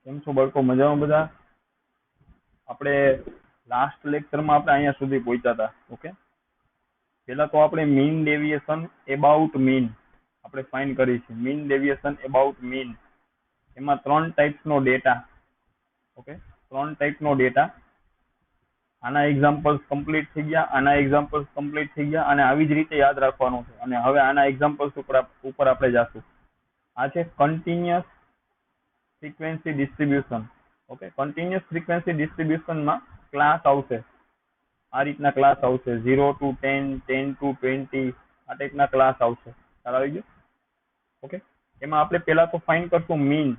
કેમ છો બાળકો? મજામાં બધા? આપણે લાસ્ટ લેક્ચરમાં આપણે અહીંયા સુધી પહોંચ્યા હતા. ઓકે, પહેલા તો આપણે મીન ડેવિએશન એબાઉટ મીન આપણે ફાઇન્ડ કરી છે. મીન ડેવિએશન એબાઉટ મીન, એમાં 3 ટાઈપ્સનો ડેટા. ઓકે, 3 ટાઈપનો ડેટા. આના એક્ઝામ્પલ્સ કમ્પ્લીટ થઈ ગયા, આના એક્ઝામ્પલ્સ કમ્પ્લીટ થઈ ગયા, અને આવી જ રીતે યાદ રાખવાનું છે. અને હવે આના એક્ઝામ્પલ્સ ઉપર આપણે જાશું. આ છે continuous frequency distribution. Okay, continuous frequency ડિસ્ટ્રીબ્યુશનમાં ક્લાસ આવશે. આ રીતના ક્લાસ આવશે 0 to 10, 10 to 20, આ ટાઈપના ક્લાસ આવશે. ખ્યાલ આવી ગયો? ઓકે, એમાં આપણે પહેલા તો ફાઇન્ડ કરશું મીન,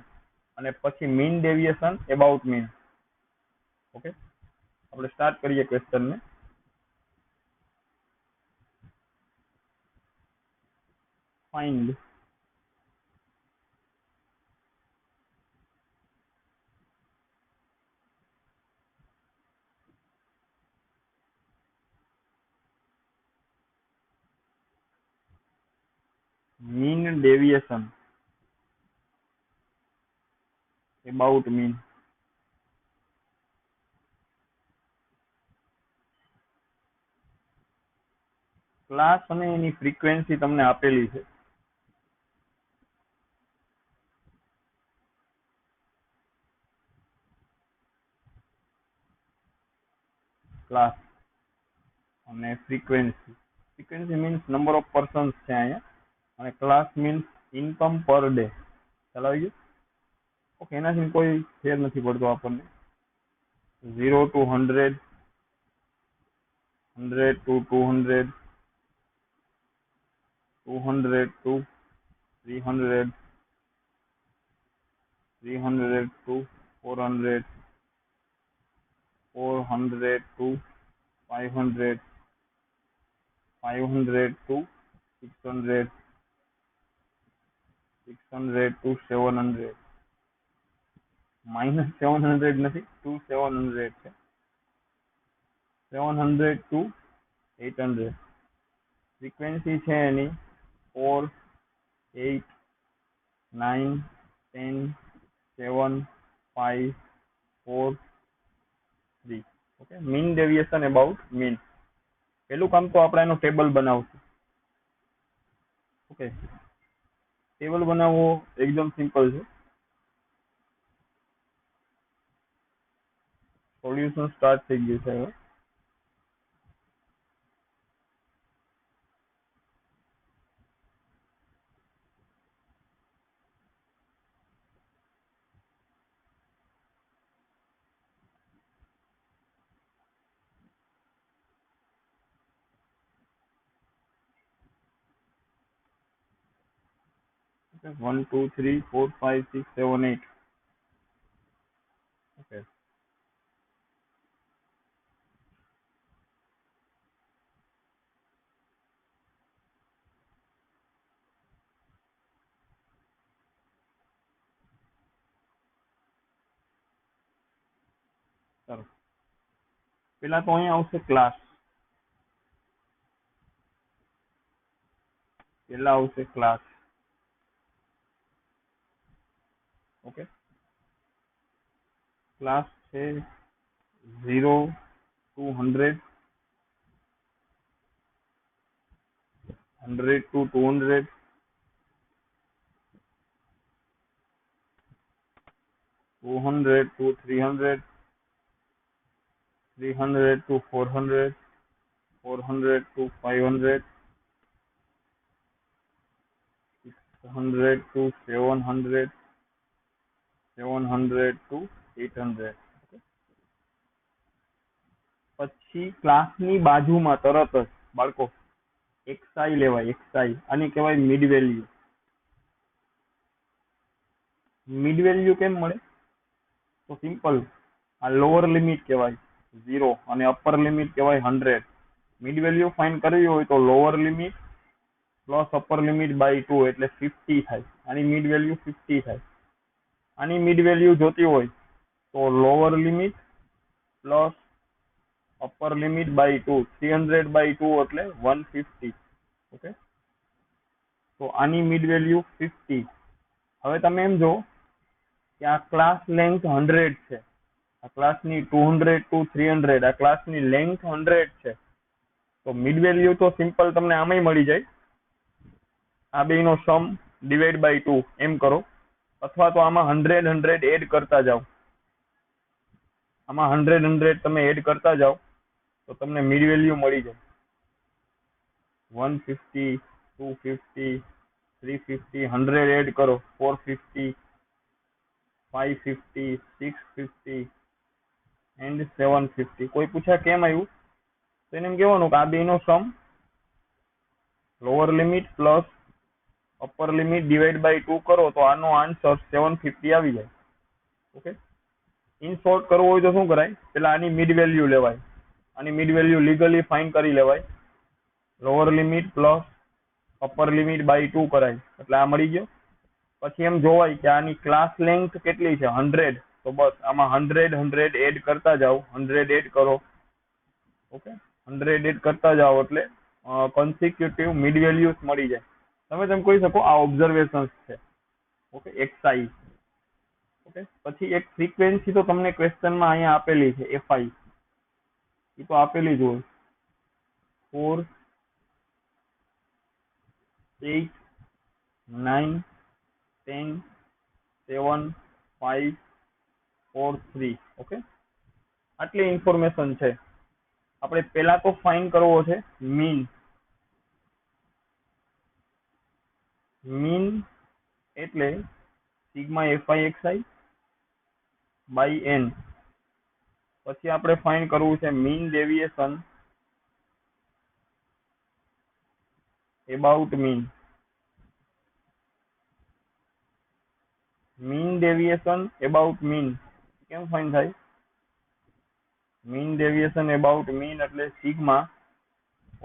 અને પછી mean deviation about mean. Okay, આપણે સ્ટાર્ટ કરીએ ક્વેશ્ચનને. Find mean deviation about mean. Class અને એની ફ્રીક્વન્સી તમને આપેલી છે. ક્લાસ અને frequency. Frequency means number of persons છે અહીંયા, અને class means income per day. ખ્યાલ આવી ગયો? ઓકે, એનાથી કોઈ ફેર નથી પડતો આપણને. 0 to 100, 100 to 200, 200 to 300, 300 to 400, 400 to 500, 500 to 600, 600 to 700. -700 નથી, 700 છે. 700 to 800. ફ્રીક્વન્સી છે એની 4, 8, 9, 10, 7, 5, 4, 3. Okay, mean deviation about mean. પેલું કામ તો આપણે એનો ટેબલ બનાવશું. ઓકે, ટેબલ બનાવવો એકદમ સિમ્પલ છે. સોલ્યુશન સ્ટાર્ટ થઈ ગયું છે હવે. Okay, 1, 2, 3, 4, 5, 6, 7, 8. Okay. ચાલો, પેલા તો અહીંયા આવશે ક્લાસ. પેલા આવશે ક્લાસ. ઓકે, ક્લાસ છે 0 to 100, 100 to 200, 200 to 300, 300 to 400, 400 to 500, 600 to 700, 700 to 800. પછી ક્લાસની બાજુમાં તરત જ બાળકો એક્સઆઈ લેવાય. એક્સઆઈ આની કહેવાય મિડ વેલ્યુ. મિડ વેલ્યુ કેમ મળે? તો સિમ્પલ, આ લોઅર લિમિટ કહેવાય 0 અને અપર લિમિટ કહેવાય 100. મિડ વેલ્યુ ફાઇન્ડ કરવી હોય તો lower limit plus upper limit by 2 એટલે 50 થાય. આની મિડ વેલ્યુ 50 થાય. આની મિડ વેલ્યુ જોતી હોય તો lower limit plus upper limit by 2, 300 by 2 એટલે 150. ઓકે, તો આની મિડ વેલ્યુ 50. હવે તમે એમ જો કે આ ક્લાસ લેન્થ 100 છે, આ ક્લાસની 200 to 300, આ ક્લાસની લેન્થ 100 છે, તો મિડ વેલ્યુ તો સિમ્પલ તમને આમાંય મળી જાય. આ બેયનો સમ ડિવાઈડ બાય 2 એમ કરો, અથવા તો આમાં 100 એડ કરતા જાઓ. આમાં 100 તમે એડ કરતા જાઓ તો તમને મિડ વેલ્યુ મળી જાય. 150, 250, 350, 100 એડ કરો, 450, 550, 650 એન્ડ 750. કોઈ પૂછ્યા કેમ આવ્યું, તો એને એમ કહેવાનું કે આ બેનો sum lower limit plus upper limit divide by 2 કરો તો આનો આન્સર 750 આવી જાય. ઓકે, ઇન શોર્ટ કરવું હોય તો શું કરાય, પેલા આની મિડ વેલ્યુ લેવાય, આની મિડ વેલ્યુ લીગલી ફાઇન કરી લેવાય, lower limit plus upper limit by 2 કરાય એટલે આ મળી ગયો. પછી એમ જોવાય કે આની ક્લાસ લેન્થ કેટલી છે, 100, તો બસ આમાં 100 એડ કરતા જાઓ, 100 એડ કરો. ઓકે, 100 એડ કરતા જાઓ એટલે કોન્સિક્યુટિવ મિડ વેલ્યુઝ મળી જાય. તમે તેમ કહી શકો આ ઓબ્ઝર્વેશન્સ છે. Okay, XI. ઓકે, પછી એક ફ્રીક્વન્સી તો તમને ક્વેશ્ચનમાં અહીંયા આપેલી છે, એફઆઈ, એ તો આપેલી જ હોય. 4, 8, 9, 10, 7, 5, 4, 3. ઓકે, આટલી ઇન્ફોર્મેશન છે. આપણે પેલા તો ફાઇન કરવો છે મીન. મીન એટલે sigma FI XI by N. પછી આપણે ફાઇન કરવું છે mean deviation about mean. Mean deviation about mean કેમ ફાઇન થાય? મીન ડેવિએશન એબાઉટ મીન એટલે સિગ્મા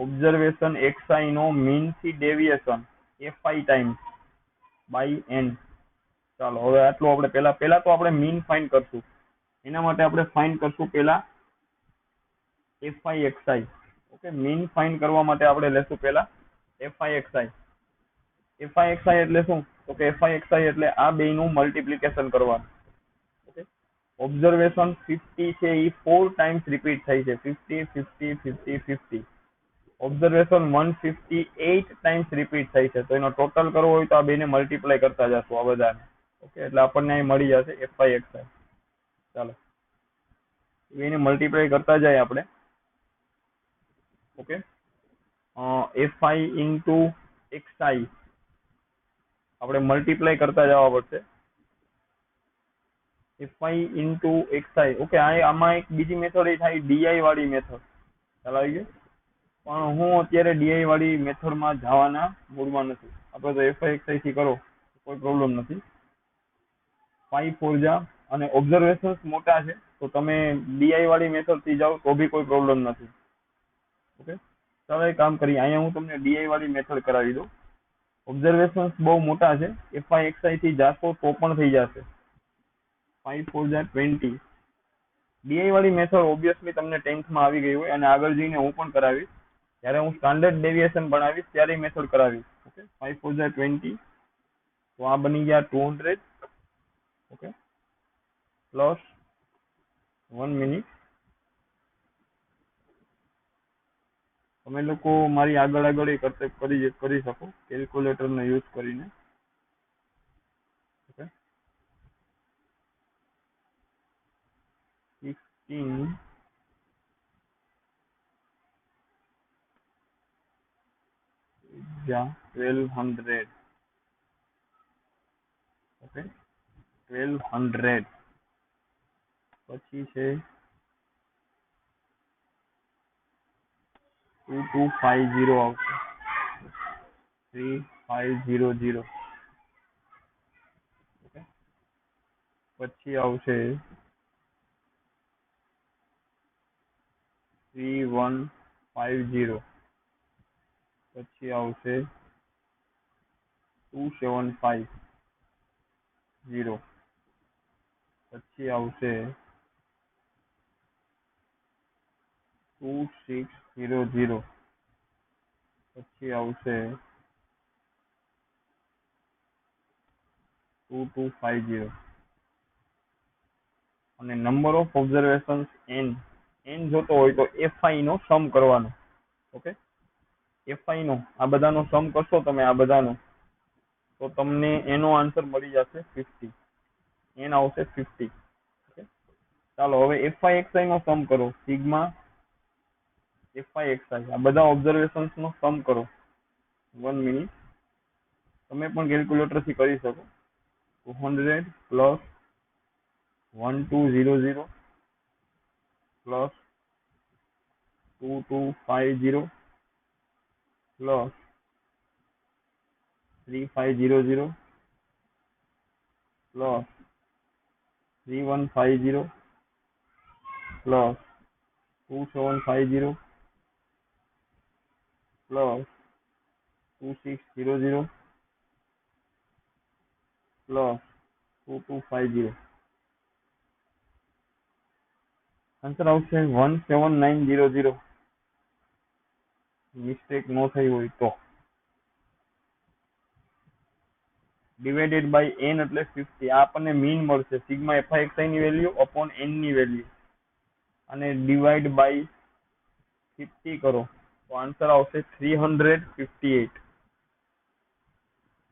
ઓબ્ઝર્વેશન એક્સઆઈ નો મીન થી deviation FI times by N. ચાલો હવે આટલું આપણે પેલા તો આપણે મીન ફાઇન કરશું. એના માટે આપણે ફાઇન કરશું પેલા FI XI. Okay, mean fine કરવા માટે આપણે લેશું પેલા એફઆઈ એક્સઆઈ. એફઆઈ એક્સઆઈ એટલે શું, તો કે એફઆઈ એક્સઆઈ એટલે આ બેયનું મલ્ટીપ્લિકેશન કરવાનું. ઓકે, ઓબ્ઝર્વેશન 50 છે એ 4 ટાઈમ્સ રિપીટ થાય છે, 50, 50, 50, 50. ઓબ્ઝર્વેશન 158 ટાઈમ્સ રિપીટ થાય છે, તો એનો ટોટલ કરવો હોય તો આ બેને મલ્ટીપ્લાય કરતા જશું આ બધાને. ઓકે, એટલે આપણને અહીં મળી જશે એફઆઈ એક્સઆઈ. ચાલો એને મલ્ટીપ્લાય કરતા જાય આપણે. ઓકે, એફઆઈ ઇન્ટુ એક્સઆઈ આપણે મલ્ટીપ્લાય કરતા જવા પડશે. FI into XI. ઓકે, આમાં એક બીજી મેથડ એ થાય ડીઆઈ વાળી મેથડ. ચાલો આવી ગયું, પણ હું અત્યારે ડીઆઈ વાળી મેથડમાં જવાના મૂડમાં નથી. આપણે તો એફઆઈ એક્સઆઈ થી કરો કોઈ પ્રોબ્લેમ નથી. 5 4 જા અને ઓબ્ઝર્વેશન્સ મોટા છે તો તમે ડીઆઈ વાળી મેથડ થી જાઓ તો બી કોઈ પ્રોબ્લેમ નથી. ઓકે, ચાલો એક કામ કરીએ, અહીંયા હું તમને ડીઆઈ વાળી મેથડ કરાવી દઉં. ઓબ્ઝર્વેશન્સ બહુ મોટા છે, એફઆઈ એક્સઆઈ થી જાશો તો પણ થઈ જશે. 5 4 જા 20. ડીઆઈ વાળી મેથડ ઓબ્વિયસલી તમને 10th માં આવી ગઈ હોય અને આગળ જઈને હું પણ કરાવીશ. જ્યારે હું સ્ટાન્ડર્ડ ડેવિએશન ભણાવીશ ત્યારે મેથડ કરાવીશ. ઓકે, 5 4 જા 20, તો આ બની ગયા 200. Okay, plus 1 minute. તમે લોકો મારી આગળ કરી શકો કેલ્ક્યુલેટર નો યુઝ કરીને. ઓકે, 16 જા 1200. ઓકે, 1200 પછી છે 2250 આવશે, 3500. ઓકે, પછી આવશે 3150. પછી આવશે 2750. પછી આવશે 2600. પછી આવશે 2250. અને નંબર ઓફ ઓબ્ઝર્વેશન્સ n જોતો હોય તો fi નો સમ કરવાનો. ઓકે, fi નો આ બધાનો સમ કરશો તમે આ બધાનો, તો તમને એનો આન્સર મળી જશે 50. n આવશે 50. ઓકે, ચાલો હવે fi નો સમ કરો. સિગ્મા fi આ બધા ઓબ્ઝર્વેશન્સ નો સમ કરો. 1 મિનિટ, તમે પણ કેલ્ક્યુલેટર થી કરી શકો. 200 plus 1200 plus 2250 plus 3500 plus 3150 plus 2750 plus 2600 plus 2250. Answer આવશે 17900. મિસ્ટેક ન થઈ હોય તો. ડિવાઇડેડ બાય n એટલે 50. આ આપણને મીન મળશે સિગ્મા fi ની વેલ્યુ અપોન n ની વેલ્યુ, અને ડિવાઈડ બાય 50 કરો તો આન્સર આવશે 358.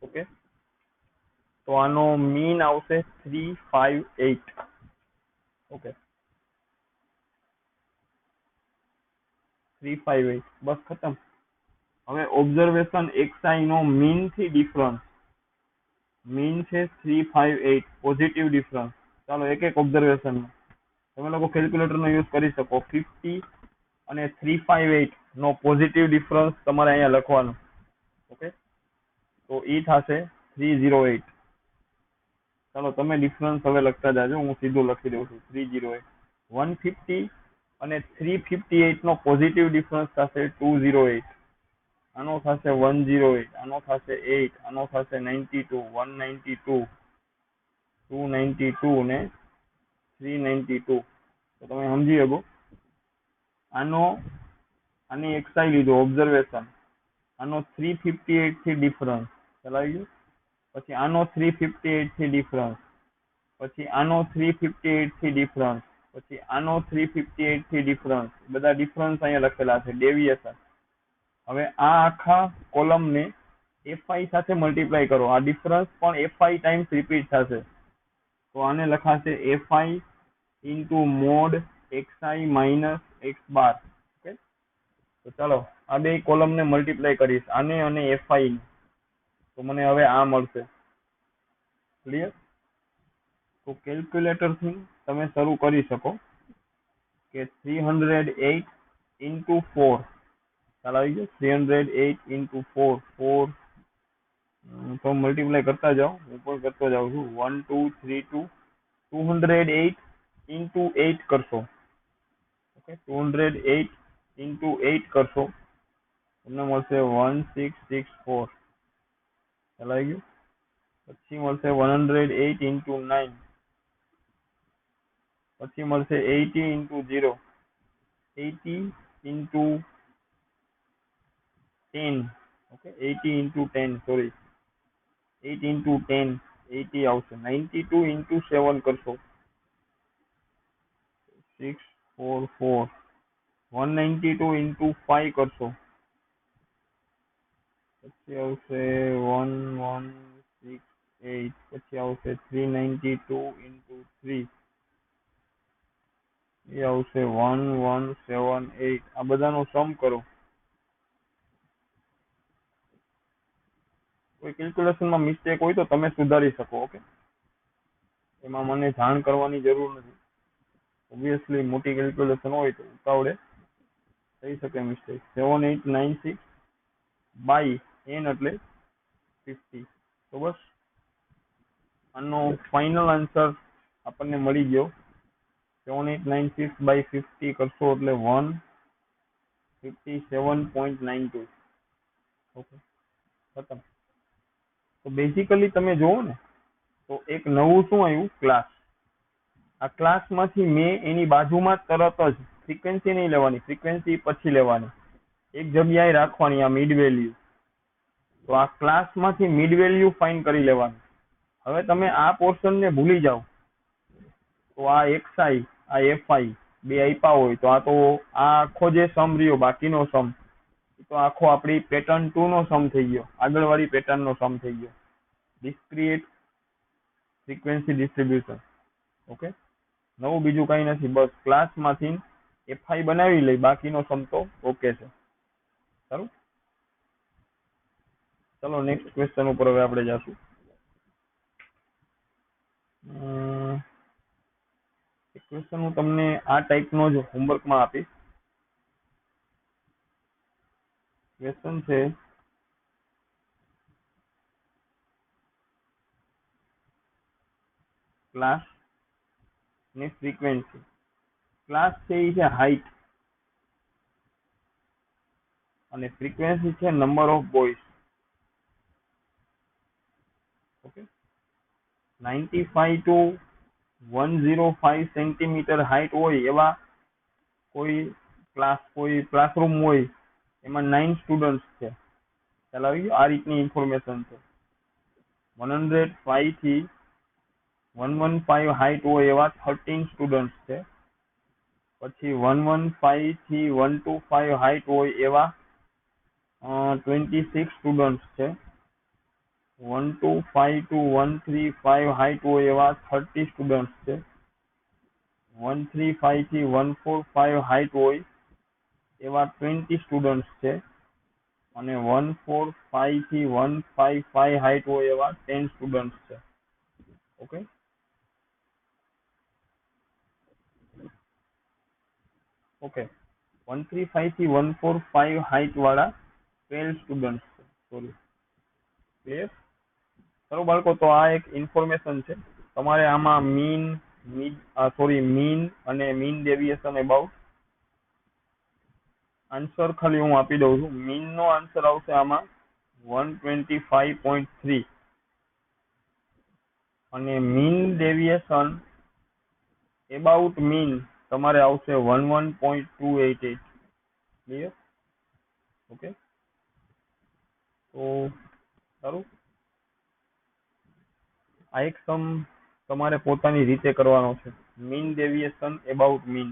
ઓકે, તો આનો મીન આવશે 358. ઓકે, 358 બસ ખતમ. હવે ઓબ્ઝર્વેશન xi નો મીન થી ડિફરન્સ, મીન છે 358, પોઝિટિવ ડિફરન્સ. ચાલો એક એક ઓબ્ઝર્વેશન તમે લોકો કેલ્ક્યુલેટર નો યુઝ કરી શકો. 50 અને 358 નો પોઝિટિવ ડિફરન્સ તમારે અહીંયા લખવાનો. ઓકે, તો ઈ થશે 308. ચાલો તમે ડિફરન્સ હવે લખતા જાજો, હું સીધું લખી દઉં છું 308. 150 અને 358 નો પોઝિટિવ ડિફરન્સ થશે 208. આનો થશે 108, આનો થશે 8, આનો થશે 92, 192, 292 ને 392. તો તમે સમજી શકો. આની xi લીધો ઓબ્ઝર્વેશન, આનો 358 થી ડિફરન્સ ચલાવી ગયું, પછી આનો 358 થી ડિફરન્સ, પછી આનો 358 થી ડિફરન્સ, પછી આનો 358 થી ડિફરન્સ. બધા ડિફરન્સ અહીંયા લખેલા છે, ડેવિએશન. હવે આ આખા કોલમ ને fi સાથે મલ્ટીપ્લાય કરો. આ ડિફરન્સ પણ fi ટાઈમ્સ રિપીટ થશે, તો આને લખાશે fi into mode xi minus x બાર. ઓકે, તો ચાલો આ બે કોલમ ને મલ્ટીપ્લાય કરીશ, આને અને fi ને, તો મને હવે આ મળશે. ક્લિયર? તો કેલ્ક્યુલેટર થી તમે શરૂ કરી શકો કે 308 ઇન્ટુ 4. ચાલો આવી ગયો. 308 ઇન્ટુ 4, 4 તો મલ્ટીપ્લાય કરતા જાઓ, હું પણ કરતો જાઉં છું. 1 2 3 2 208 ઇન્ટુ 8 કરશો. ઓકે, 208 ઇન્ટુ 8 કરશો, તમને મળશે 1664. ચાલો આવી ગયું. પછી મળશે 108 ઇન્ટુ 9, પછી મળશે 80 into 0, 80 into 10. Okay, 80 into 10, sorry 8 into 10, 80 આવશે. 92 ઇન્ટુ 7 કરશો, 644. 192 ઇન્ટુ 5 કરશો, પછી આવશે 1168. પછી આવશે 392 ઇન્ટુ 3, એ આવશે 1178. આ બધાનો સમ કરો. કોઈ કેલ્ક્યુલેશનમાં મિસ્ટેક હોય તો તમે સુધારી શકો. ઓકે, એમાં મને જાણ કરવાની જરૂર નથી. ઓબ્વિયસલી મોટી કેલ્ક્યુલેશન હોય તો ઉતાવળે થઈ શકે મિસ્ટેક. 7896 બાય n એટલે 50. તો બસ આનો ફાઇનલ આન્સર આપણને મળી ગયો. 7896 બાય 50 કરશો એટલે 157.92. ઓકે, ખતમ. તો બેઝિકલી તમે જોવો ને તો એક નવું શું આવ્યું, ક્લાસ. આ ક્લાસ માંથી મેં એની બાજુમાં તરત જ ફ્રીક્વન્સી નહીં લેવાની, ફ્રીક્વન્સી પછી લેવાની, એક જગ્યાએ રાખવાની આ મિડ વેલ્યુ. તો આ ક્લાસ માંથી મિડ વેલ્યુ ફાઇન્ડ કરી લેવાનું. હવે તમે આ પોર્શન ને ભૂલી જાઓ, તો આ એક્સઆઈ આ એફઆઈ બે આપ્યા હોય તો આ આખો જે સમ રહ્યો બાકીનો સમ તો આખો આપણી પેટર્ન 2 નો સમ થઈ ગયો, આગળવાળી પેટર્ન નો સમ થઈ ગયો, ડિસ્ક્રીટ ફ્રીક્વન્સી ડિસ્ટ્રીબ્યુશન. ઓકે, નવું બીજું કઈ નથી, બસ ક્લાસમાંથી એફઆઈ બનાવી લઈ, બાકીનો સમ તો ઓકે છે. સારું, ચલો નેક્સ્ટ ક્વેશ્ચન ઉપર હવે આપણે જાશું. ક્વેશ્ચન હું તમને આ ટાઈપનો જ હોમવર્કમાં આપીશ. ક્વેશ્ચન છે ક્લાસ ને ફ્રીક્વન્સી. ક્લાસ છે એ છે હાઈટ અને ફ્રીક્વન્સી છે number of boys. Okay, 95 to 105 centimetre height હોય એવા કોઈ ક્લાસરૂમ હોય, એમાં 9 સ્ટુડન્ટ્સ છે. ખ્યાલ આવી ગયો? આ રીતની ઇન્ફોર્મેશન છે. 105 થી 115 હાઈટ હોય એવા 13 સ્ટુડન્ટ્સ છે. પછી 115 થી 125 હાઈટ હોય એવા 26 સ્ટુડન્ટ્સ છે. 125 ટુ 135 હાઈટ હોય એવા 30 સ્ટુડન્ટ્સ છે. 135 થી 145 હાઈટ હોય એવા 20 સ્ટુડન્ટ્સ છે. અને 145 થી 155 હાઈટ હોય એવા 10 સ્ટુડન્ટ્સ છે. ઓકે, ઓકે, 135 થી 145 હાઈટ વાળા 12 સ્ટુડન્ટ્સ છે. Sorry, clear? ચલો બાળકો, તો આ એક ઇન્ફોર્મેશન છે. તમારે આમાં મીન અને મીન ડેવિએશન અબાઉટ આન્સર ખાલી હું આપી દઉં છું. મીન નો આન્સર આવશે આમાં 125.3 અને મીન ડેવિએશન અબાઉટ મીન તમારે આવશે 11.288. ક્લિયર? ઓકે, તો સારું, આ એક સમ તમારે પોતાની રીતે કરવાનો છે. Mean deviation about mean.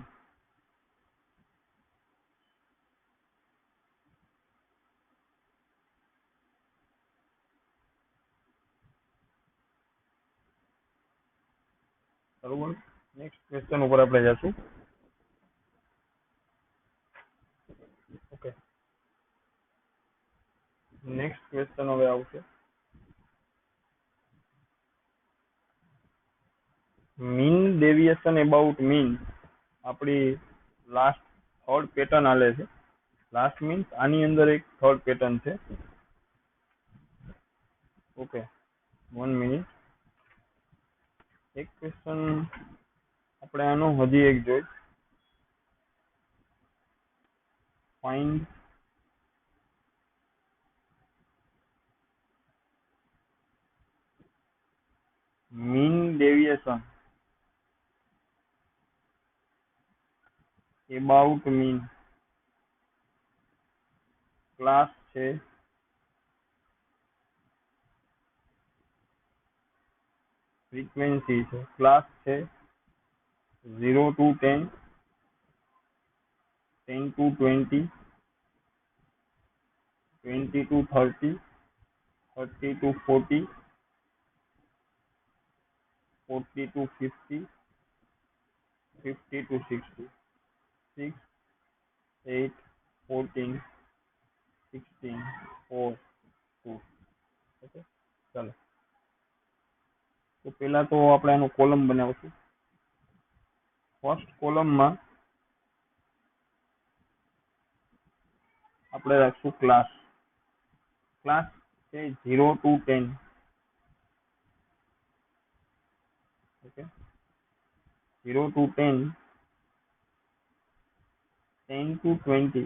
બરોબર, નેક્સ્ટ ક્વેશ્ચન ઉપર આપણે જશું. ઓકે, નેક્સ્ટ ક્વેશ્ચન હવે આવશે. મીન ડેવિએશન અબાઉટ મીન આપણી લાસ્ટ થર્ડ પેટર્ન આલે છે. લાસ્ટ મીન્સ આની અંદર એક થર્ડ પેટર્ન છે. Okay, 1 minute. એક ક્વેશ્ચન આપણે આનો હજી એક જોઈ. Find mean deviation about mean. Class છે ફ્રીક્વન્સી છે. ક્લાસ છે 0 to 10, 10 to 20, 20 to 30, 30 to 40, 40 to 50, 50 to 60, 6, 8, 14, 16, 4, 2. Okay, ચાલો. તો પહેલા તો આપણે આનો કોલમ બનાવશું. ફર્સ્ટ કોલમમાં આપણે રાખશું ક્લાસ. ક્લાસ છે 0 to 10. Okay, 0 to 10, 10 to 20,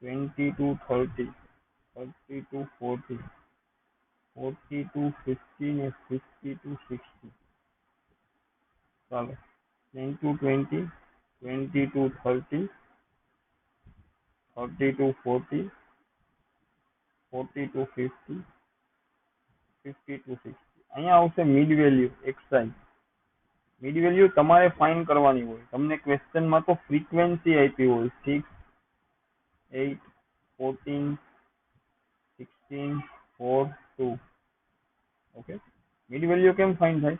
20 to 30, 30 to 40, 40 to 50 ને 50 to 60. ચાલો, 10 to 20, 20 to 30, 30 to 40, 40 to 50, 50 to 60. અહીંયા આવશે mid value xi. Mid value તમારે ફાઇન્ડ કરવાની હોય. તમને ક્વેશ્ચનમાં તો ફ્રીક્વન્સી આપી હોય 6, 8, 14, 16, 4, 2. ઓકે, મિડ વેલ્યુ કેમ ફાઇન્ડ થાય?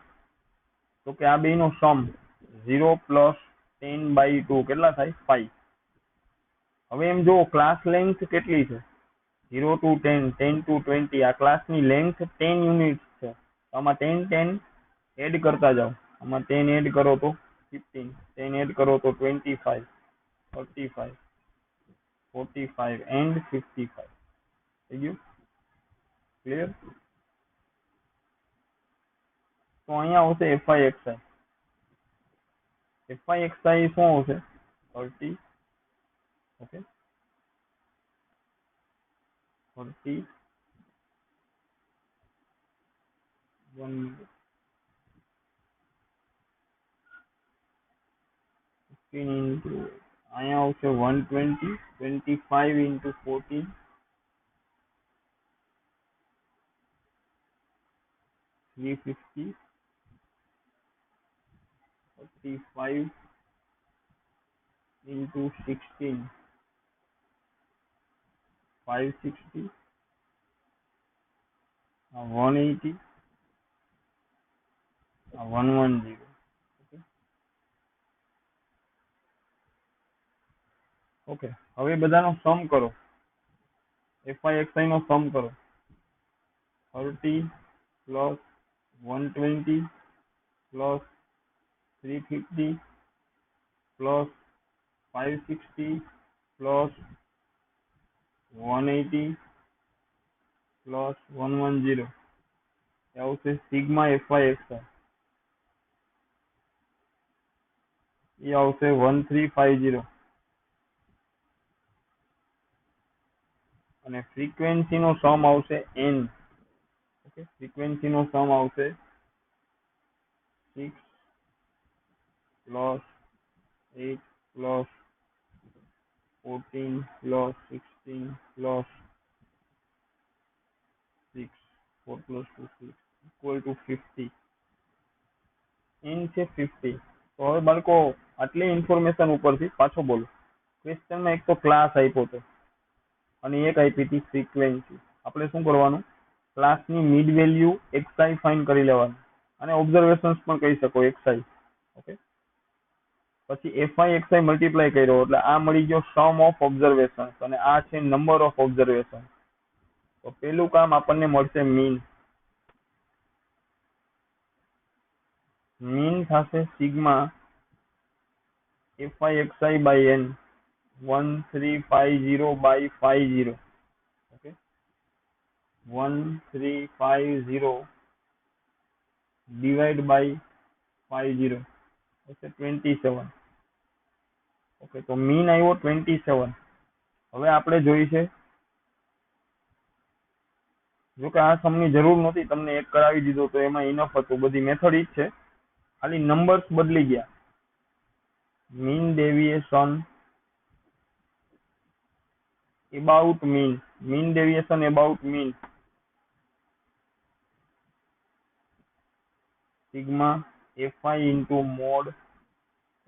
તો કે આ બેનો સમ 0 પ્લસ 10/2 કેટલા થાય? 5. હવે એમ જો ક્લાસ લેન્થ કેટલી છે? 0 to 10, 10 to 20. આ ક્લાસની લેન્થ 10 યુનિટ છે. આમાં 10 10 એડ કરતા જાઓ. આમાં 10 એડ કરો તો 15, 10 એડ કરો તો 25, 35, 45 એન્ડ 55. થઈ ગયું? ક્લિયર? તો અહીંયા આવશે FIXI. FIXI શું આવશે? 30. ઓકે, 30, 1, 15 into અહીંયા આવશે 120, 25 into 14, 350, 35 into 16, 560, 180, 110. ઓકે, હવે બધાનો સમ કરો. FIXI નો સમ કરો. 30 plus 120 plus 350 plus 560 plus 180 plus 110 એ આવશે સિગ્મા FIXI. એ આવશે 1350. અને ફ્રીક્વન્સી નો સમ આવશે n. ઓકે, ફ્રીક્વન્સી નો સમ આવશે 6 plus 8 plus 14 plus 16 plus 6, 4 plus 2 6 equal to 50. n છે 50. તો હવે બાળકો આટલી ઇન્ફોર્મેશન ઉપરથી પાછો બોલો. ક્વેશ્ચનમાં એક તો ક્લાસ આપ્યો હતો અને એક આપી હતી ફ્રીક્વન્સી. આપણે શું કરવાનું? ક્લાસની મિડ વેલ્યુ xi ફાઇન્ડ કરી લેવાનું અને ઓબ્ઝર્વેશન્સ પણ કહી શકો xi. ઓકે, પછી FIXI મલ્ટીપ્લાય કર્યો એટલે આ મળી ગયો સમ ઓફ ઓબ્ઝર્વેશન્સ અને આ છે નંબર ઓફ ઓબ્ઝર્વેશન. તો પેલું કામ આપણને મળશે મીન. મીન થશે sigma FIXI by n, 1350/50. Okay, 1350 divide by 50. Okay, 27. Okay, તો મીન આવ્યો 27. હવે આપણે જોઈ છે, જો કે આ સમની જરૂર નહોતી, તમને એક કરાવી દીધો તો એમાં ઇનફ હતું. બધી મેથડ ઈ જ છે, ખાલી નંબર્સ બદલી ગયા. Mean deviation about mean deviation about mean sigma fi into mod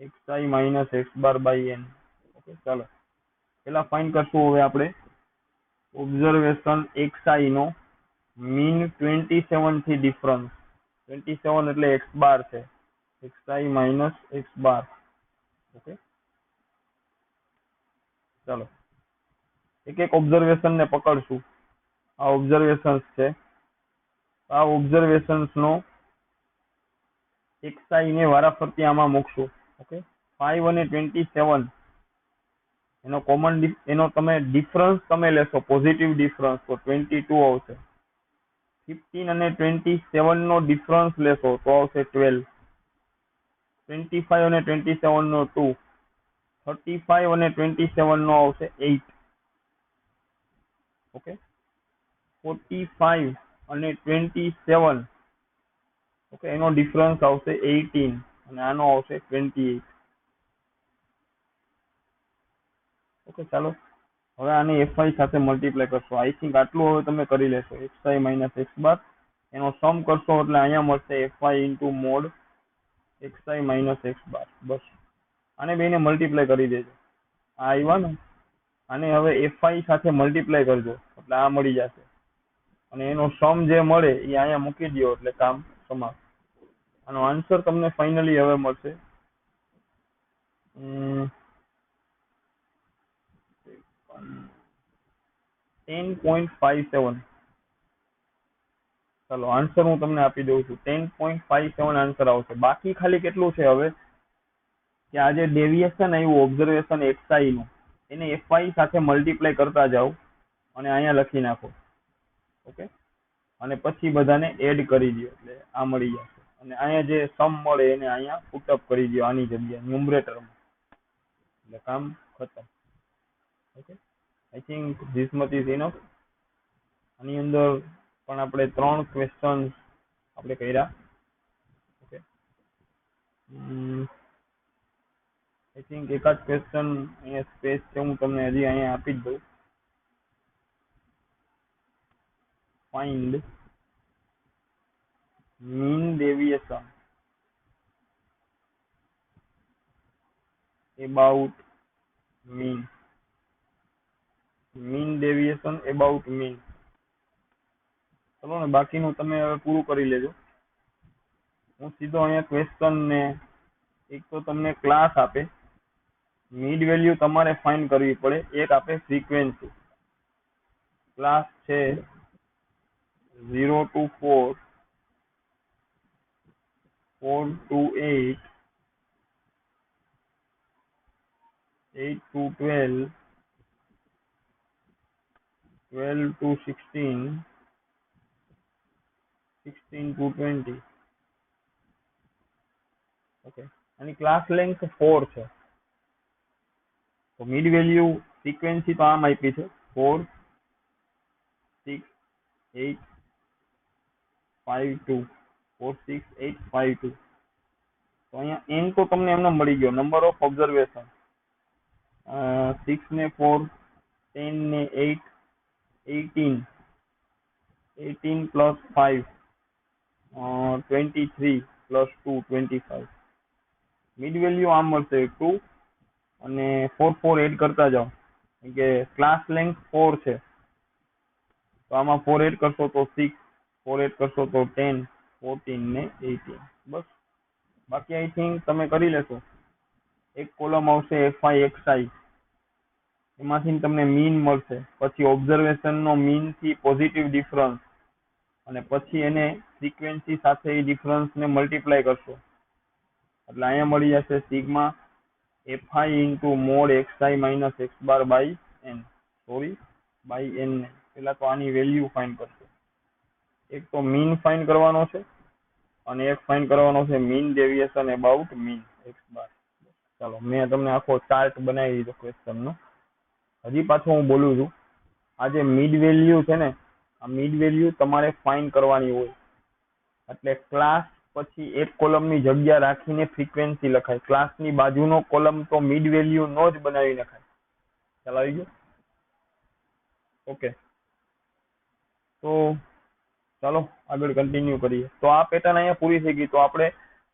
xi minus x bar by n. Okay, ચાલો પેલા ફાઇન્ડ કરશું હવે આપણે ઓબ્ઝર્વેશન xi નો મીન 27 થી ડિફરન્સ. 27 એટલે x બાર છે, xi minus x bar. Okay, ચાલો એક એક ઓબ્ઝર્વેશન ને પકડશું. આ ઓબ્ઝર્વેશન્સ છે. આ ઓબ્ઝર્વેશન્સ નો xi ને વારાફરતી આમાં મૂકશું. ઓકે, 5 અને 27 એનો કોમન એનો તમે ડિફરન્સ તમે લેશો, પોઝિટિવ ડિફરન્સ, તો 22 આવશે. 15 અને 27 નો ડિફરન્સ લેશો તો આવશે 12. 25 અને 27 નો 2. 35 અને 27 નો આવશે 8. ઓકે, 45 અને 27, ઓકે, એનો ડિફરન્સ આવશે 18 અને આનો આવશે 28. ઓકે, ચાલો હવે આને એફઆઈ સાથે મલ્ટીપ્લાય કરશો. આઈ થિંક આટલું હવે તમે કરી લેશો. એક્સઆઈ માઇનસ એક્સ બાર એનો સમ કરશો એટલે અહીંયા મળશે FI into mod XI minus X bar. બસ આને બેને મલ્ટીપ્લાય કરી દેજો. આ આવ્યા ને, આને હવે એફઆઈ સાથે મલ્ટીપ્લાય કરજો એટલે આ મળી જશે. અને એનો સમ જે મળે એ અહીંયા મૂકી દો એટલે કામ સમાપ્ત. આનો આન્સર તમને ફાઇનલી હવે મળશે 10.57. ચાલો આન્સર હું તમને આપી દઉં છું. 10.57 આન્સર આવશે. બાકી ખાલી કેટલું છે હવે કે આ જે ડેવિએશન આવ્યું ઓબ્ઝર્વેશન એક્સઆઈ નું એને એફઆઈ સાથે મલ્ટીપ્લાય કરતા જાઓ અને અહીંયા લખી નાખો. ઓકે, અને પછી બધાને એડ કરી દો એટલે આ મળી જશે. અને અહીંયા જે સમ મળે એને અહીંયા પુટઅપ કરી દો આની જગ્યાએ ન્યુમરેટરમાં એટલે કામ ખતમ. Okay, I think this much is enough. આની અંદર પણ આપણે 3 ક્વેશ્ચન આપણે કર્યા. ઓકે, આઈ થિંક એકાદ ક્વેશ્ચન અહીંયા સ્પેસ છે હું તમને હજી અહીંયા આપી જ દઉં. Find mean deviation about mean. mean deviation about mean. ચલો ને, બાકીનું તમે હવે પૂરું કરી લેજો. હું સીધો અહીંયા ક્વેશ્ચન ને એક તો તમને ક્લાસ આપે, મિડ વેલ્યુ તમારે ફાઇન્ડ કરવી પડે. એક આપે ફ્રીક્વન્સી. ક્લાસ છે 0 to 4, 4 to 8, 8 to 12, 12 to 16, 16 to 20. Okay, અને ક્લાસ લેન્થ 4 છે. તો મિડ વેલ્યુ ફ્રીક્વન્સી તો આમ આપી છે 4, 6, 8, 5, 2, 4, 6, 8, 5, 2. તો અહીંયા n તો તમને એમને મળી ગયો. નંબર ઓફ ઓબ્ઝર્વેશન 6 ને 4, 10 ને 8, 18, 18 plus 5, 23 plus 2, 25. મિડ વેલ્યુ આમ મળશે 2 અને 4 4 એડ કરતા જાઓ કે ક્લાસ લેન્થ 4 છે તો આમાં 4 એડ કરશો તો 6, 4 એડ કરશો તો 10, 14 ને 18. બસ, બાકી આઈ થિંક તમે કરી લેશો. એક કોલમ આવશે એફઆઈ એક્સઆઈ, એમાંથી તમને મીન મળશે. પછી ઓબ્ઝર્વેશન નો મીન થી પોઝિટિવ ડિફરન્સ અને પછી એને ફ્રીક્વન્સી સાથે એ ડિફરન્સ ને મલ્ટીપ્લાય કરશો એટલે અહીંયા મળી જશે sigma FI into mod XI minus X bar by N. Sorry, by N. પેલા તો આની વેલ્યુ ફાઇન્ડ કરશો. એક તો મીન ફાઇન્ડ કરવાનો છે અને એક ફાઇન્ડ કરવાનો છે mean deviation about mean X bar. ચાલો, મેં તમને આખો ચાર્ટ બનાવી દીધો ક્વેશ્ચન નો. હજી પાછો હું બોલું છું, આ જે મિડ વેલ્યુ છે ને, આ મિડ વેલ્યુ તમારે ફાઇન્ડ કરવાની હોય. એટલે ક્લાસ પછી એક કોલમ ની જગ્યા રાખીને ફ્રીક્વન્સી લખાય. ક્લાસ ની બાજુનો કોલમ તો મિડ વેલ્યુ નો જ બનાવી નખાય. ચાલો, આવી ગયો? ઓકે, તો ચાલો આગળ કન્ટિન્યુ કરીએ. તો આ પેટર્ન અહીંયા પૂરી થઈ ગઈ. તો આપણે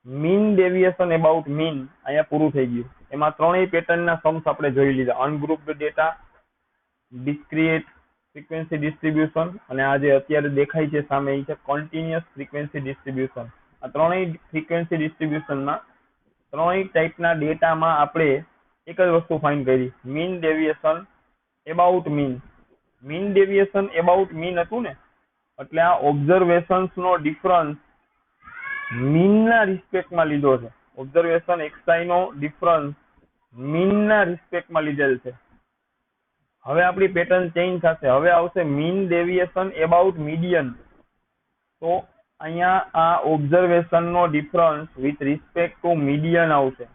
મીન ડેવિએશન અબાઉટ મીન અહીંયા પૂરું થઈ ગયું. એમાં ત્રણેય પેટર્નના સમ્સ આપણે જોઈ લીધા. અનગ્રુપ્ડ ડેટા, ડિસ્ક્રિએટ ફ્રીક્વન્સી ડિસ્ટ્રીબ્યુશન અને આ જે અત્યારે દેખાય છે સામે એ છે કન્ટિન્યુઅસ ફ્રીક્વન્સી ડિસ્ટ્રીબ્યુશન. આ ત્રણેય ફ્રીક્વન્સી ડિસ્ટ્રીબ્યુશનમાં ત્રણેય ટાઈપના ડેટામાં આપણે એક જ વસ્તુ ફાઇન્ડ કરી, mean deviation about mean. Mean deviation about mean હતું ને, એટલે આ ઓબ્ઝર્વેશન્સ નો ડિફરન્સ મીન ના રિસ્પેક્ટમાં લીધો છે. ઓબ્ઝર્વેશન એક્સઆઈ નો ડિફરન્સ મીન ના રિસ્પેક્ટમાં લીધેલ છે. હવે આપણી પેટર્ન ચેન્જ થશે. હવે આવશે મીન ડેવિએશન અબાઉટ મીડિયન. તો અહીંયા આ ઓબ્ઝર્વેશન નો difference with respect to median આવશે.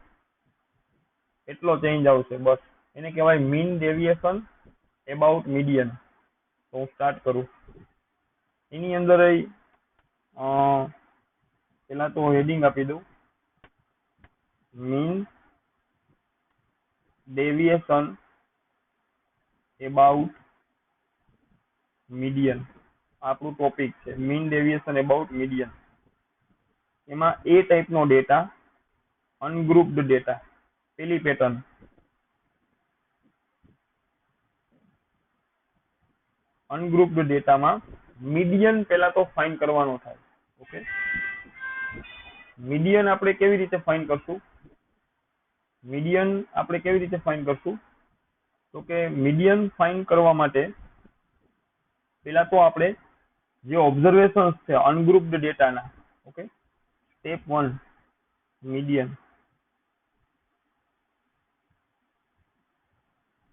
એટલો ચેન્જ આવશે. બસ, એને કહેવાય મીન ડેવિએશન અબાઉટ મીડિયન. તો હું સ્ટાર્ટ કરું. એની અંદર પેલા તો હેડિંગ આપી દઉં, મીન ડેવિએશન એબાઉટ મીડિયન આપણું ટોપિક છે, મીન ડેવિએશન એબાઉટ મીડિયન. એમાં એ ટાઈપનો ડેટા, અનગ્રુપ્ડ ડેટા, પેલી પેટર્ન. અનગ્રુપ્ડ ડેટામાં મીડિયન પહેલા તો ફાઇન્ડ કરવાનો થાય. ઓકે, મીડિયન આપણે કેવી રીતે ફાઇન્ડ કરશું? મીડિયન આપણે કેવી રીતે ફાઇન્ડ કરશું? તો કે મીડિયન ફાઇન્ડ કરવા માટે પહેલા તો આપણે જે ઓબ્ઝર્વેશન્સ છે અનગ્રુપ્ડ ડેટાના, okay, step 1 median.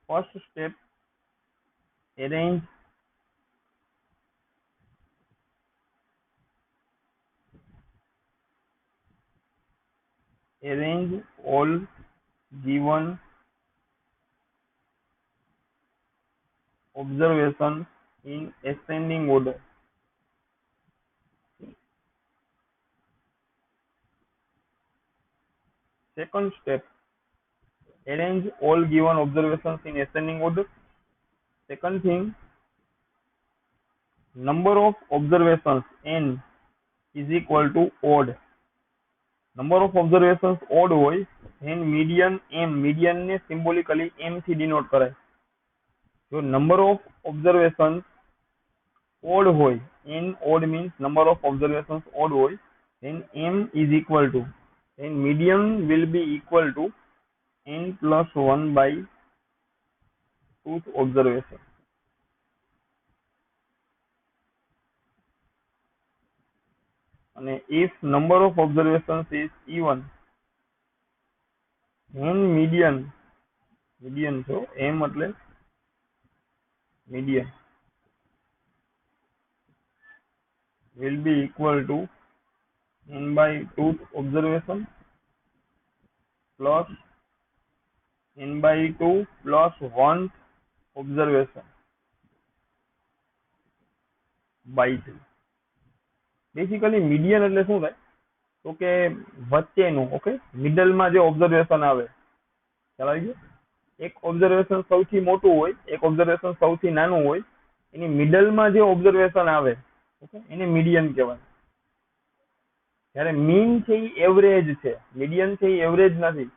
First step arrange all given observations in ascending order. Second step, arrange all given observations in ascending order. Second thing, number of observations n is equal to odd. Number of observations odd હોય then median m, median ને symbolically m થી denote કરાય. જો number of observations odd હોય, n odd means number of observations odd હોય, then m is equal to, then median will be equal to n plus 1 by tooth observation. અને if number of observations is even, then median છો m એટલે median will be equal to n by tooth observation plus n by 2 plus 1 observation by 3. Basically median એટલે શું થાય? તો કે વચ્ચેનું, okay, મિડલમાં જે ઓબ્ઝર્વેશન આવે, ખ્યાલ આવી ગયો? એક ઓબ્ઝર્વેશન સૌથી મોટું હોય, એક ઓબ્ઝર્વેશન સૌથી નાનું હોય, એની મિડલમાં જે ઓબ્ઝર્વેશન આવે, ઓકે, એને મીડિયન કહેવાય. જ્યારે મીન છે એ એવરેજ છે, મીડિયન છે એ એવરેજ નથી.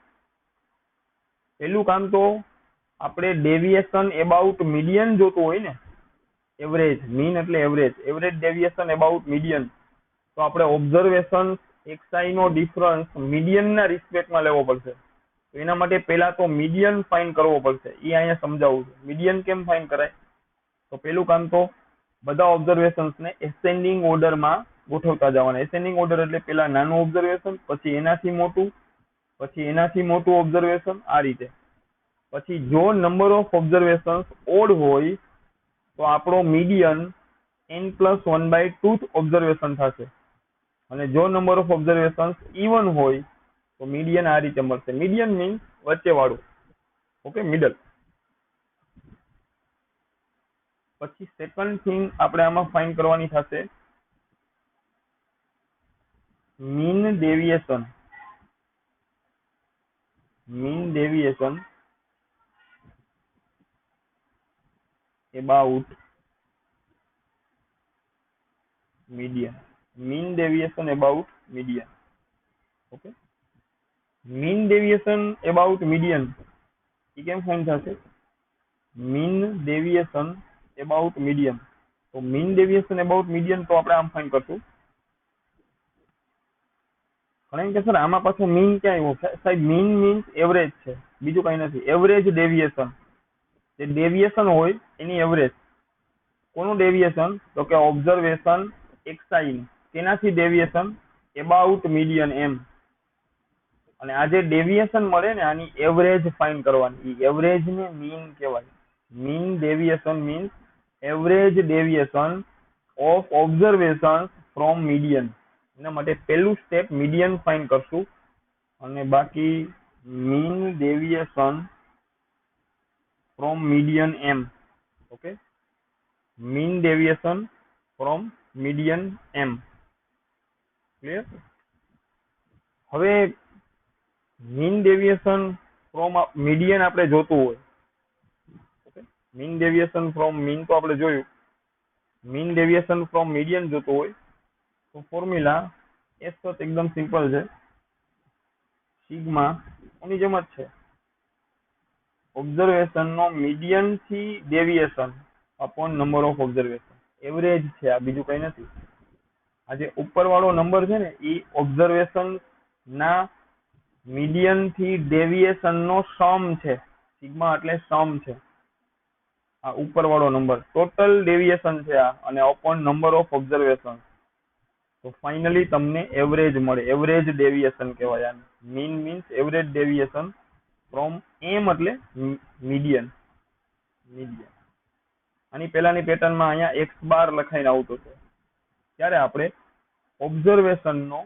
પેલું કામ તો આપણે ડેવિએશન એબાઉટ મીડિયન જોતું હોય ને, એવરેજ, મીન એટલે average, average deviation about median, તો આપણે ઓબ્ઝર્વેશન એક્સઆઈ નો ડિફરન્સ મીડિયન ના રિસ્પેક્ટમાં લેવો પડશે. તો એના માટે પહેલા તો મીડિયન ફાઇન્ડ કરવો પડશે. એ અહીંયા સમજાવું છું. મીડિયન કેમ ફાઇન્ડ કરાય? તો પેલું કામ તો બધા ઓબ્ઝર્વેશન્સ ને એસેન્ડિંગ ઓર્ડરમાં ગોઠવતા જવાના. એસેન્ડિંગ ઓર્ડર એટલે પેલા નાનું ઓબ્ઝર્વેશન, પછી એનાથી મોટું, પછી એનાથી મોટું ઓબ્ઝર્વેશન, આ રીતે. પછી જો નંબર ઓફ ઓબ્ઝર્વેશન્સ ઓડ હોય તો આપણો median n plus 1 by 2th observation થશે. અને જો નંબર ઓફ ઓબ્ઝર્વેશન્સ ઇવન હોય તો મીડિયન આ રીતે મળશે. મીડિયન મીન્સ વચ્ચે વાળું, ઓકે, મિડલ. પછી સેકન્ડ થિંગ આપણે આમાં ફાઇન્ડ કરવાની થશે mean deviation. Mean deviation about median. Mean deviation about median. Okay. Mean deviation about median. એ કેમ ફાઇન્ડ થશે? Mean deviation about median. તો mean deviation about median તો આપણે આમ ફાઇન્ડ કરશું. ઘણા એમ કે સર આમાં પાછું મીન ક્યાં આવ્યું? સાહેબ મીન મીન્સ એવરેજ છે, બીજું કઈ નથી. એવરેજ ડેવિએશન, જે ડેવિએશન હોય એની એવરેજ. કોનું ડેવિએશન? તો કે ઓબ્ઝર્વેશન એક્સઆઈ, તેનાથી ડેવિએશન એબાઉટ મીડિયન એમ. અને આ જે ડેવિએશન મળે ને આની એવરેજ ફાઇન્ડ કરવાની. એવરેજ ને મીન કહેવાય. Mean deviation means average deviation of observation from median. એના માટે પહેલું સ્ટેપ મીડિયન ફાઇન્ડ કરશું, અને બાકી મીન ડેવિએશન ફ્રોમ મીડિયન એમ. Okay, mean deviation from median એમ. ક્લિયર? હવે મીન ડેવિએશન ફ્રોમ મીડિયન આપણે જોતું હોય, okay, mean deviation from mean તો આપણે જોયું. મીન ડેવિએશન ફ્રોમ મીડિયન જોતું હોય તો ફોર્મ્યુલા એ તો એકદમ સિમ્પલ છે. સિગ્મા એની જેમ જ છે. ઓબ્ઝર્વેશન નો મીડિયન થી deviation upon number of observation. Average છે, આ બીજું કઈ નથી. આ જે ઉપર વાળો નંબર છે ને એ ઓબ્ઝર્વેશન ના મીડિયન થી ડેવિએશન નો સમ છે. સિગ્મા એટલે સમ છે. આ ઉપર વાળો નંબર ટોટલ ડેવિએશન છે આ, અને અપોન નંબર ઓફ ઓબ્ઝર્વેશન. તો ફાઇનલી તમને એવરેજ મળે. એવરેજ ડેવિએશન કહેવાય આને. Mean means average deviation from M એટલે મીડિયન. મીડિયન આની પહેલાની પેટર્નમાં અહીંયા એક્સ બાર લખાઈને આવતો છે. ત્યારે આપણે ઓબ્ઝર્વેશન નો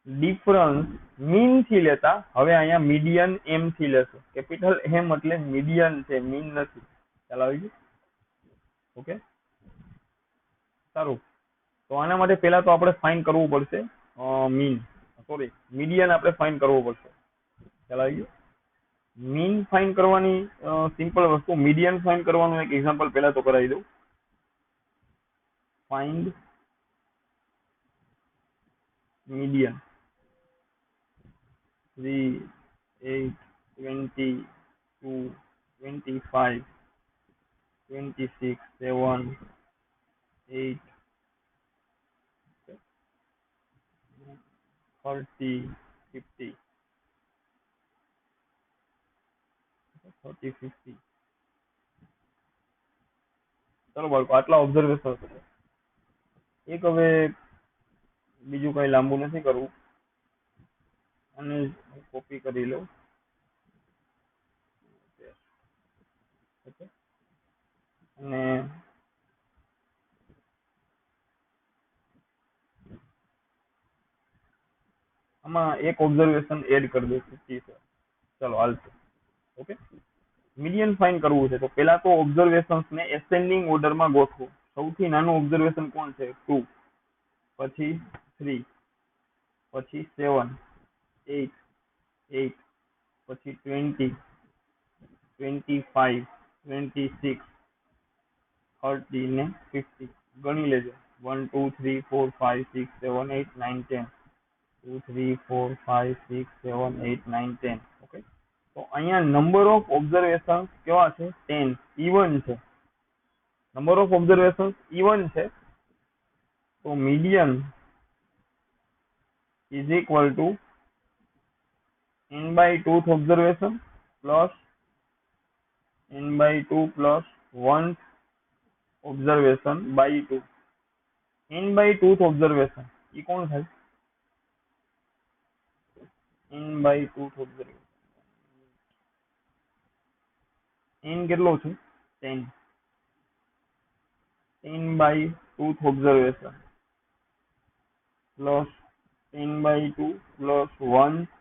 ડિફરન્સ મીન થી લેતા હવે અહીંયા મીડિયન એમ થી લેશું. કેપિટલ એમ એટલે મીડિયન છે, મીન નથી. ખ્યાલ આવી ગયું? ઓકે, સારું. તો આના માટે પહેલા તો આપણે ફાઇન કરવું પડશે મીડિયન આપણે ફાઇન કરવું પડશે. ખ્યાલ આવી ગયું? મીન ફાઇન કરવાની સિમ્પલ વસ્તુ. મીડિયન ફાઇન કરવાનું એક એક્ઝામ્પલ પહેલા તો કરાવી દઉં. Find median 3, 8, 20, 2, 25, 26, 7, 8, 30, 50, 30, 50. ચલો બાળકો, આટલા ઓબ્ઝર્વેશન છે. એક હવે બીજું કઈ લાંબુ નથી કરવું, અને કોપી કરી લો. અને આમાં એક ઓબ્ઝર્વેશન એડ કરી દો 50 છે. ચલો હાલશે. ઓકે, મીડિયન ફાઇન કરવું છે તો પેલા તો ઓબ્ઝર્વેશન્સ ને એસેન્ડિંગ ઓર્ડર માં ગોઠવો. સૌથી નાનું ઓબ્ઝર્વેશન કોણ છે? 2, પછી 3, પછી 7, 8, 8, પછી 20, 25, 26, 30 ને 50. ગણી લેજો. 1, 2, 3, 4, 5, 6, 7, 8, 9, 10. 2, 3, 4, 5, 6, 7, 8, 9, 10. ઓકે, તો અહીંયા નંબર ઓફ ઓબ્ઝર્વેશન કેવા છે? 10. ઇવન છે. નંબર ઓફ ઓબ્ઝર્વેશન ઇવન છે. તો median is equal to n/2th observation plus n/2 plus 1th observation by 2. n/2th observation એ કોણ થાય? n/2th ઓબ્ઝર્વેશન n કેટલો છે? 10. 10/2th observation plus 10/2 plus 1th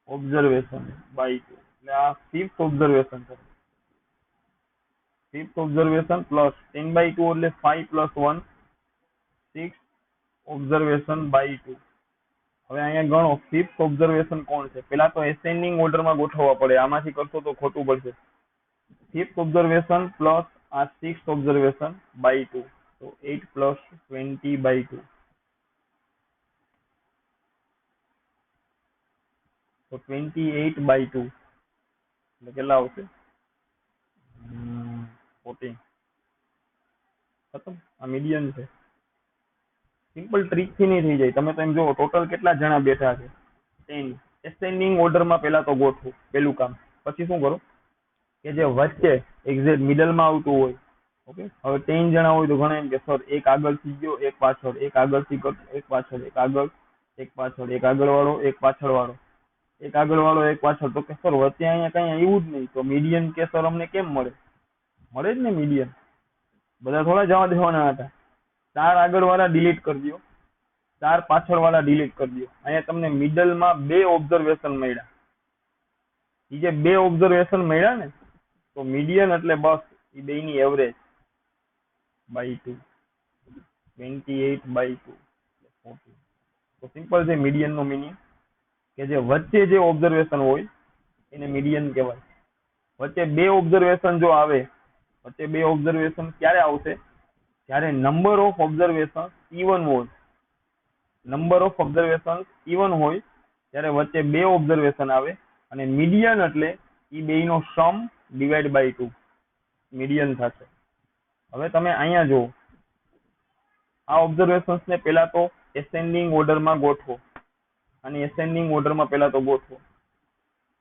observation by 2. એટલે આ 5th ઓબ્ઝર્વેશન છે. 5th ઓબ્ઝર્વેશન પ્લસ 10/2 એટલે 5 પ્લસ 1 6 ઓબ્ઝર્વેશન બાય 2. હવે અહીંયા ગણો 5th ઓબ્ઝર્વેશન કોણ છે? પેલા તો એસેન્ડિંગ ઓર્ડર માં ગોઠવવા પડે. આમાંથી કરશો તો ખોટું પડશે. 5th ઓબ્ઝર્વેશન પ્લસ આ 6th ઓબ્ઝર્વેશન બાય 2. તો 8 પ્લસ 20/2. તો 28/2 એટલે કેટલા આવશે? 14. ખતમ. આ મીડિયન છે. સિમ્પલ ટ્રીક થી નહીં થઈ જાય. તમે તો એમ જુઓ ટોટલ કેટલા જણા બેઠા છે? 10. એસેન્ડિંગ ઓર્ડર માં પેલા તો ગોઠવું, પેલું કામ. પછી શું કરો કે જે વચ્ચે એક્ઝેક્ટ મિડલ માં આવતું હોય. ઓકે, હવે 10 જણા હોય તો ઘણા એમ કે સર એક આગળ થઈ ગયો, એક પાછળ, એક આગળ થી એક પાછળ, એક આગળ, એક પાછળ, એક આગળ વાળો, એક પાછળ વાળો, એક આગળ વાળો, એક પાછળ. તો કે સર વચ્ચે અહીંયા કઈ આવ્યું જ નહીં, તો મીડિયન કે સર અમને કેમ મળે? મળે જ ને મીડિયન. બધા થોડા જવા દેવાના હતા. 4 આગળ વાળા ડિલીટ કરી દો, 4 પાછળ વાળા ડિલીટ કરી દો. અહીંયા તમને મિડલ માં 2 ઓબ્ઝર્વેશન મળ્યા. એ જે 2 ઓબ્ઝર્વેશન મળ્યા ને, તો મીડિયન એટલે બસ એ બે ની એવરેજ બાય 2. 28/2. તો સિમ્પલ છે મીડિયન નો મિનિંગ, કે જે વચ્ચે જે ઓબ્ઝર્વેશન હોય એને મીડિયન કહેવાય. વચ્ચે બે ઓબ્ઝર્વેશન જો આવે, વચ્ચે બે ઓબ્ઝર્વેશન ક્યારે આવશે? જ્યારે નંબર ઓફ ઓબ્ઝર્વેશન ઇવન હોય, નંબર ઓફ ઓબ્ઝર્વેશન ઇવન હોય ત્યારે વચ્ચે બે ઓબ્ઝર્વેશન આવે અને મીડિયન એટલે એ બેયનો સમ ડિવાઈડ બાય 2 મીડિયન થશે. હવે તમે અહીંયા જો આ ઓબ્ઝર્વેશન્સ ને પહેલા તો એસેન્ડિંગ ઓર્ડરમાં ગોઠવો, અને એસેન્ડિંગ ઓર્ડરમાં પહેલા તો ગોઠવો.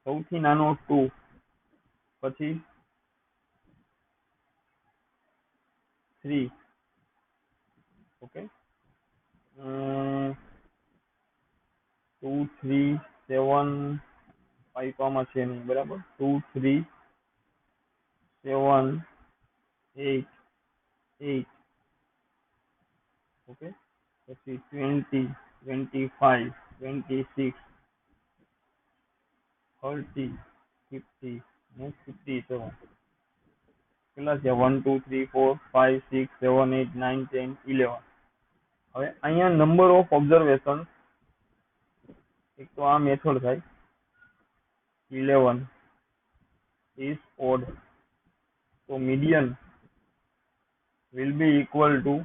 સૌથી નાનો 2, પછી 3, ઓકે, 2 3 7 5 તો આમાં છે નહીં, બરાબર. 2 3 7 8 8, ઓકે, પછી 20 25 26 30 50 ને 57. કેટલા છે? 1 2 3 4 5 6 7 8 9 10 11. હવે અહીંયા નંબર ઓફ ઓબ્ઝર્વેશન, એક તો આ મેથડ થાય 11 is odd, so median will be equal to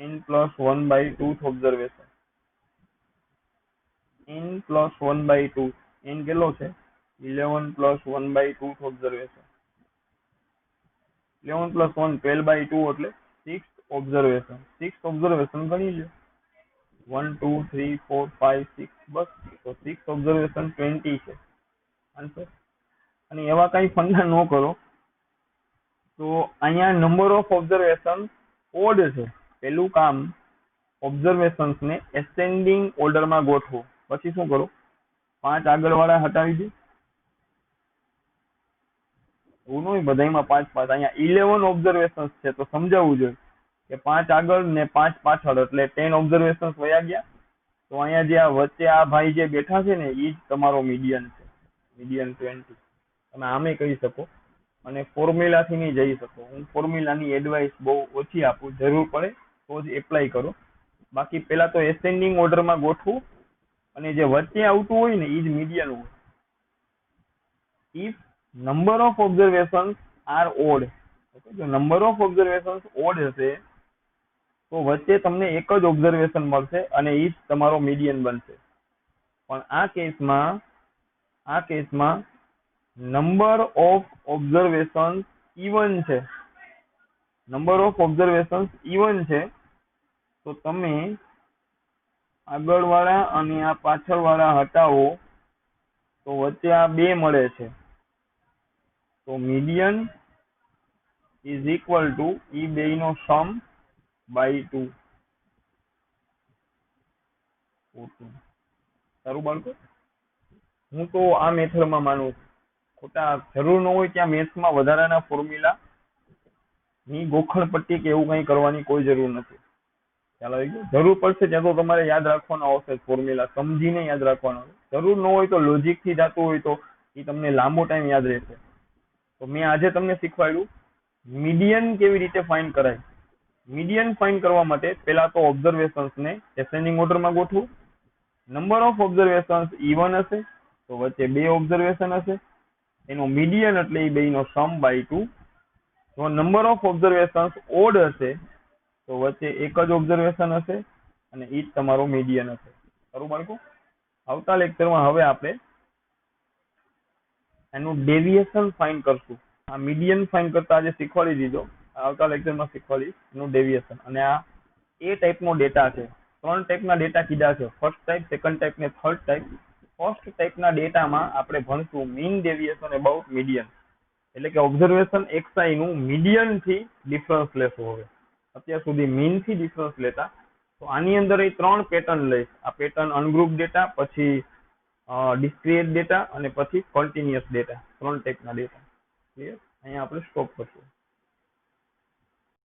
n plus 1 by 2th observation. n plus 1 by 2, n કેટલો છે? 11 plus 1 by 2th observation. 11 plus 1 12 by 2 એટલે 6th observation. 6th observation ગણી લો. 1 2 3 4 5 6, બસ. તો 6th observation 20 છે આન્સર. અને એવા કઈ ફંડા ન કરો તો અહીંયા નંબર ઓફ ઓબ્ઝર્વેશન ઓડ છે. પેલું કામ ઓબ્ઝર્વેશન્સ ને એસેન્ડિંગ ઓર્ડરમાં ગોઠવો. પછી શું કરો? 5 આગળવાળા હટાવી દે. એવું નહીં બધામાં 5 5. અહીંયા 11 ઓબ્ઝર્વેશન્સ છે તો સમજાવવું જોઈએ કે 5 આગળ ને 5 પાછળ, એટલે 10 ઓબ્ઝર્વેશન્સ વયા ગયા. તો અહીંયા જે આ વચ્ચે આ ભાઈ જે બેઠા છે ને, એ જ તમારો મીડિયન છે, મીડિયન 20. તમે આમે કહી શકો, અને ફોર્મ્યુલાથી નહીં જઈ શકો. હું ફોર્મ્યુલાની એડવાઇસ બહુ ઓછી આપું, જરૂર પડે તો જ એપ્લાય કરો. બાકી પહેલા તો એસેન્ડિંગ ઓર્ડરમાં ગોઠવું, અને જે વચ્ચે આવતું હોય ને એ જ મીડિયન હોય. If number of observations are odd, okay, જો નંબર ઓફ ઓબ્ઝર્વેશન્સ ઓડ હશે તો વચ્ચે તમને એક જ ઓબ્ઝર્વેશન મળશે અને એ જ તમારો મીડિયન બનશે. પણ આ કેસમાં નંબર ઓફ ઓબ્ઝર્વેશન્સ ઇવન છે, નંબર ઓફ ઓબ્ઝર્વેશન્સ ઇવન છે, તો તમે આગળવાળા અને આ પાછળવાળા હટાવો તો વચ્ચે આ બે મળે છે. તો મીડિયન ઇઝ ઇક્વલ ટુ ઈ બેયનો સમ બાય 2. સારું બાળકો, હું તો આ મેથડમાં માનું છું. ખોટા જરૂર ન હોય ત્યાં મેથ્સમાં વધારાના ફોર્મ્યુલા ની ગોખણ પટ્ટી કે એવું કંઈ કરવાની કોઈ જરૂર નથી. ખ્યાલ આવી ગયો? જરૂર પડશે ત્યાં તો તમારે યાદ રાખવાનો આવશે, ફોર્મ્યુલા સમજીને યાદ રાખવાનો. જરૂર ન હોય તો લોજિક થી જતું હોય તો એ તમને લાંબો ટાઈમ યાદ રહેશે. તો મેં આજે તમને શીખવાડ્યું મીડિયન કેવી રીતે ફાઇન્ડ કરાય. મીડિયન ફાઇન્ડ કરવા માટે પહેલા તો ઓબ્ઝર્વેશન્સ ને એસેન્ડિંગ ઓર્ડરમાં ગોઠવું. નંબર ઓફ ઓબ્ઝર્વેશન્સ ઇવન હશે તો વચ્ચે બે ઓબ્ઝર્વેશન હશે, એનો મીડિયન એટલે એ બેયનો સમ બાય 2. જો નંબર ઓફ ઓબ્ઝર્વેશન્સ ઓડ હશે તો વચ્ચે એક જ ઓબ્ઝર્વેશન હશે અને એ જ તમારો મીડિયન હશે. ખરું બાળકો? આવતા લેક્ચરમાં હવે આપણે એનું ડેવિએશન ફાઇન્ડ કરશું. આ મીડિયન ફાઇન્ડ કરતા આજે શીખવાડી દીધો, આવતા લેક્ચરમાં શીખવાડીશ એનું ડેવિએશન. અને આ એ ટાઈપનો ડેટા છે. 3 ટાઈપના ડેટા કીધા છે, ફર્સ્ટ ટાઈપ, સેકન્ડ ટાઈપ ને થર્ડ ટાઈપ. ફર્સ્ટ ટાઈપના ડેટામાં આપણે ભણશું મીન ડેવિએશન અબાઉટ મીડિયન, એટલે કે ઓબ્ઝર્વેશન XI નું મીડિયન થી ડિફરન્સ લેશું. હવે અત્યાર સુધી મીન થી ડિફરન્સ લેતા, તો આની અંદર એ 3 પેટર્ન લઈશ. આ પેટર્ન અનગ્રુપ ડેટા, પછી ડિસ્ક્રિએટ ડેટા અને પછી કન્ટિન્યુઅસ ડેટા. 3 ટાઈપના ડેટા. ક્લિયર? અહીંયા આપણે સ્ટોપ કરશું.